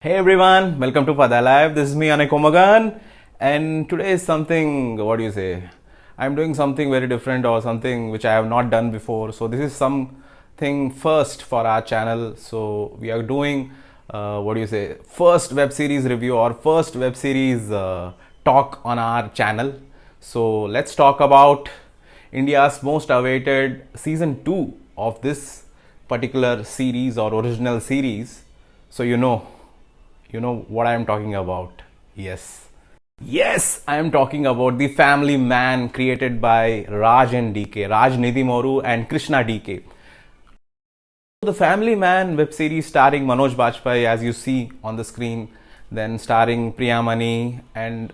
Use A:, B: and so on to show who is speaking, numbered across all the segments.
A: Hey everyone, welcome to Pada Live. This is me, Anik Omagan, and today is something, what do you say? I'm doing something very different or something which I have not done before. So, this is something first for our channel. So, we are doing, what do you say, first web series review or first web series talk on our channel. So, let's talk about India's most awaited season 2 of this particular series or original series. So, you know what I am talking about. Yes, I am talking about The Family Man, created by Raj and DK, Raj Nidhimoru and Krishna DK. The Family Man web series starring Manoj Bajpayee, as you see on the screen, then starring Priyamani and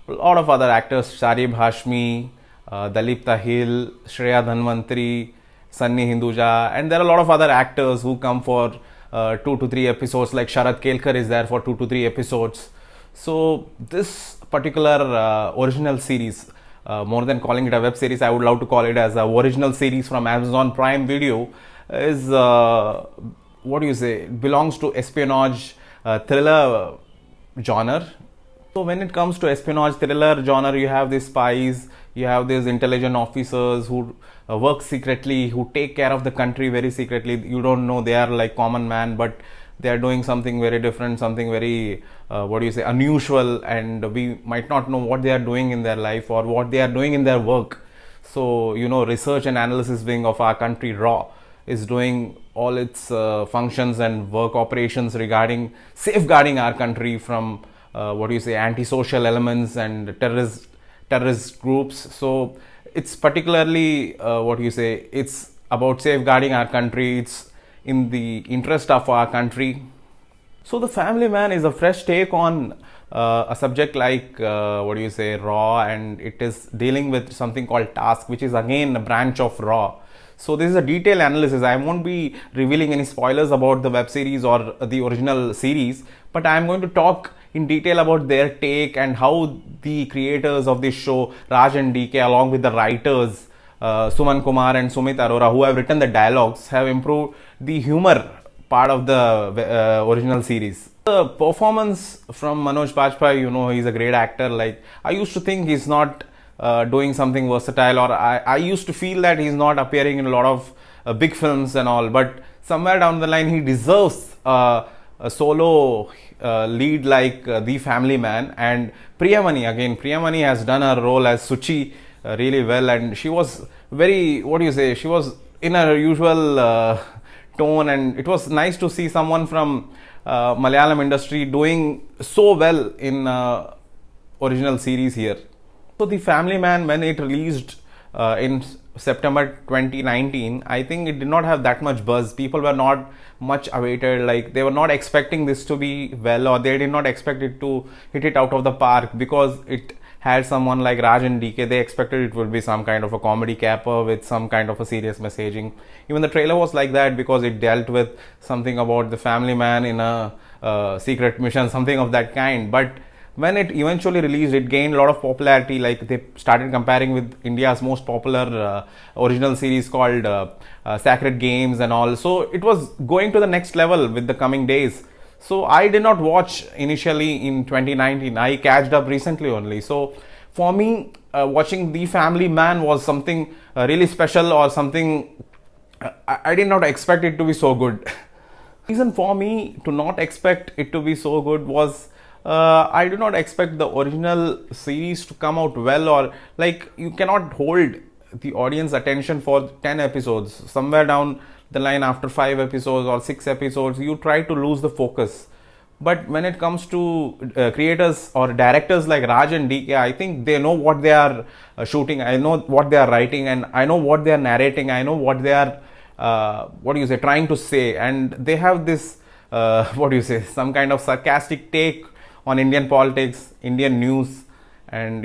A: a lot of other actors, Sharib Hashmi, Dalip Tahil, Shreya Dhanvantri, Sunny Hinduja, and there are a lot of other actors who come for 2 to 3 episodes, like Sharat Kelkar is there for 2 to 3 episodes. So this particular original series, more than calling it a web series, I would love to call it as a original series from Amazon Prime Video, is what do you say? It belongs to espionage thriller genre. So when it comes to espionage thriller genre, you have these spies, you have these intelligent officers who work secretly, who take care of the country very secretly. You don't know, they are like common man, but they are doing something very different, something very what do you say, unusual, and we might not know what they are doing in their life or what they are doing in their work. So research and analysis wing of our country, RAW, is doing all its functions and work operations regarding safeguarding our country from what do you say, antisocial elements and terrorist groups. So it's particularly what do you say, it's about safeguarding our country. It's in the interest of our country. So The Family Man is a fresh take on a subject like what do you say, RAW, and it is dealing with something called Task, which is again a branch of RAW. So this is a detailed analysis. I won't be revealing any spoilers about the web series or the original series, but I am going to talk in detail about their take and how the creators of this show, Raj and DK, along with the writers Suman Kumar and Sumit Arora, who have written the dialogues, have improved the humor part of the original series. The performance from Manoj Bajpayee, he's a great actor. Like, I used to think he's not doing something versatile, or I used to feel that he's not appearing in a lot of big films and all, but somewhere down the line he deserves a solo lead like The Family Man. And Priyamani has done her role as Suchi really well, and she was very, what do you say, she was in her usual tone, and it was nice to see someone from Malayalam industry doing so well in original series here. So The Family Man, when it released in September 2019, I think it did not have that much buzz. People were not much awaited, like they were not expecting this to be well, or they did not expect it to hit it out of the park, because it had someone like Raj and DK. They expected it would be some kind of a comedy capper with some kind of a serious messaging. Even the trailer was like that, because it dealt with something about the family man in a secret mission, something of that kind. But when it eventually released, it gained a lot of popularity. Like, they started comparing with India's most popular original series called Sacred Games and all. So it was going to the next level with the coming days. So I did not watch initially in 2019. I catched up recently only. So for me, watching The Family Man was something really special, or something I did not expect it to be so good. Reason for me to not expect it to be so good was I do not expect the original series to come out well, or like, you cannot hold the audience attention for 10 episodes. Somewhere down the line, after 5 episodes or 6 episodes, you try to lose the focus. But when it comes to creators or directors like Raj and DK, I think they know what they are shooting. I know what they are writing, and I know what they are narrating. I know what they are what do you say, trying to say. And they have this what do you say, some kind of sarcastic take on Indian politics, Indian news, and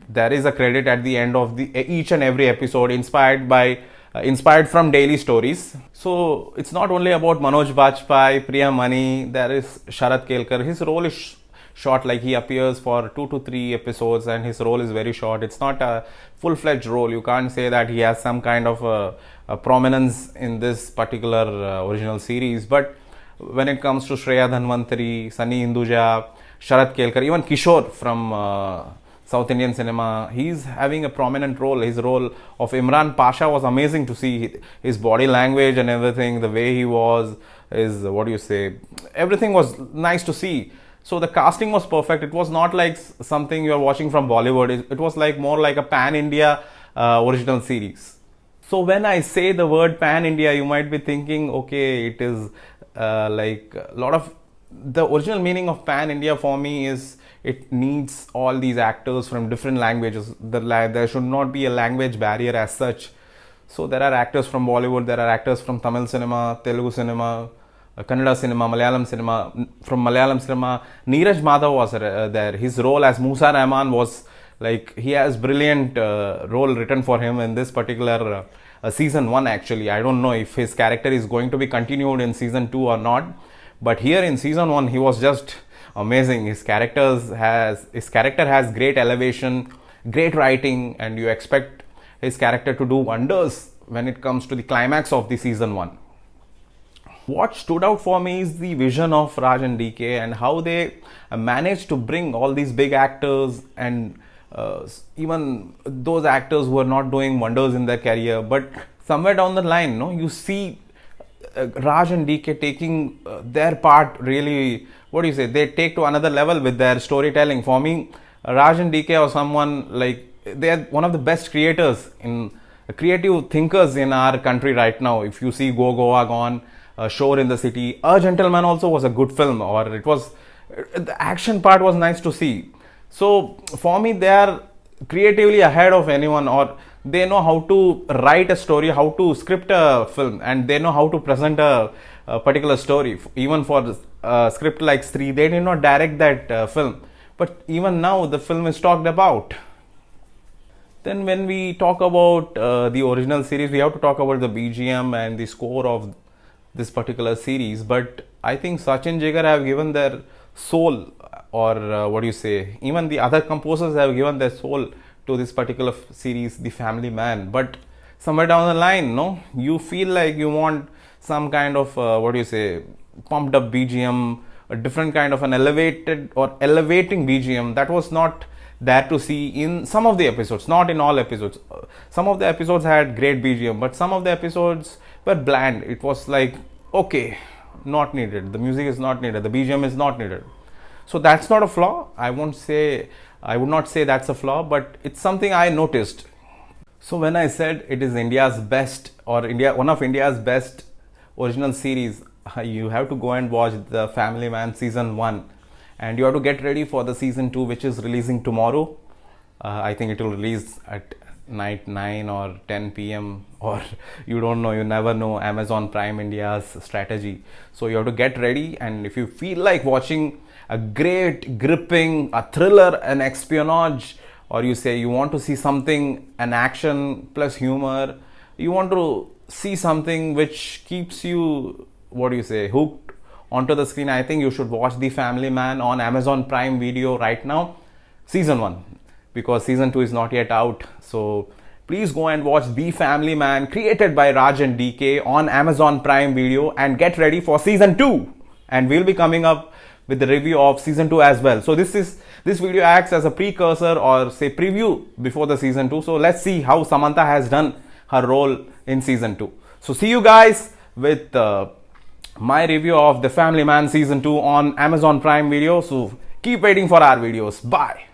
A: there is a credit at the end of each and every episode, inspired from daily stories. So it's not only about Manoj Bajpayee, Priyamani. There is Sharat Kelkar. His role is short, like he appears for 2 to 3 episodes, and his role is very short. It's not a full-fledged role. You can't say that he has some kind of a prominence in this particular original series. But when it comes to Shreya Dhanvantari, Sunny Hinduja, Sharat Kelkar, even Kishore from South Indian cinema, he's having a prominent role. His role of Imran Pasha was amazing to see. His body language and everything, the way he was, his, what do you say, everything was nice to see. So the casting was perfect. It was not like something you are watching from Bollywood. It was like more like a pan-India original series. So when I say the word pan-India, you might be thinking, okay, it is like a lot of, the original meaning of pan-India for me is it needs all these actors from different languages. There should not be a language barrier as such. So there are actors from Bollywood, there are actors from Tamil cinema, Telugu cinema, Kannada cinema, Malayalam cinema. From Malayalam cinema, Neeraj Madhav was there. His role as Musa Rahman was like, he has brilliant role written for him in this particular season 1 actually. I don't know if his character is going to be continued in season 2 or not. But here in season 1, he was just amazing. His character has great elevation, great writing, and you expect his character to do wonders when it comes to the climax of the season 1. What stood out for me is the vision of Raj and DK and how they managed to bring all these big actors and even those actors who are not doing wonders in their career, but somewhere down the line, no, you see Raj and DK taking their part really, what do you say, they take to another level with their storytelling. For me, Raj and DK are someone like, they are one of the best creators in creative thinkers in our country right now. If you see Go Goa Gone, Shore in the City, A Gentleman also was a good film, or it was, the action part was nice to see. So for me, they are creatively ahead of anyone, or they know how to write a story, how to script a film, and they know how to present a particular story. Even for a script like Stree, they did not direct that film, but even now the film is talked about. Then when we talk about the original series, we have to talk about the BGM and the score of this particular series. But I think Sachin Jigar have given their soul, or what do you say, even the other composers have given their soul to this particular series, The Family Man. But somewhere down the line, no, you feel like you want some kind of what do you say, pumped up BGM, a different kind of an elevated or elevating BGM that was not there to see in some of the episodes, not in all episodes. Some of the episodes had great BGM, but some of the episodes were bland. It was like, okay, not needed, the music is not needed, the BGM is not needed. So that's not a flaw. I would not say that's a flaw, but it's something I noticed. So when I said it is India's best, or one of India's best original series, you have to go and watch The Family Man season 1, and you have to get ready for the season 2, which is releasing tomorrow. I think it will release at night 9 or 10 p.m. or you don't know, you never know Amazon Prime India's strategy. So you have to get ready, and if you feel like watching a great, gripping, a thriller, an espionage, or you say you want to see something, an action plus humor, you want to see something which keeps you, what do you say, hooked onto the screen, I think you should watch The Family Man on Amazon Prime Video right now, season 1, because season 2 is not yet out. So please go and watch The Family Man, created by Raj and DK, on Amazon Prime Video, and get ready for season 2. And we'll be coming up with the review of season 2 as well. So this video acts as a precursor, or say preview, before the season 2. So let's see how Samantha has done her role in season 2. So see you guys with my review of The Family Man season 2 on Amazon Prime Video. So keep waiting for our videos. Bye.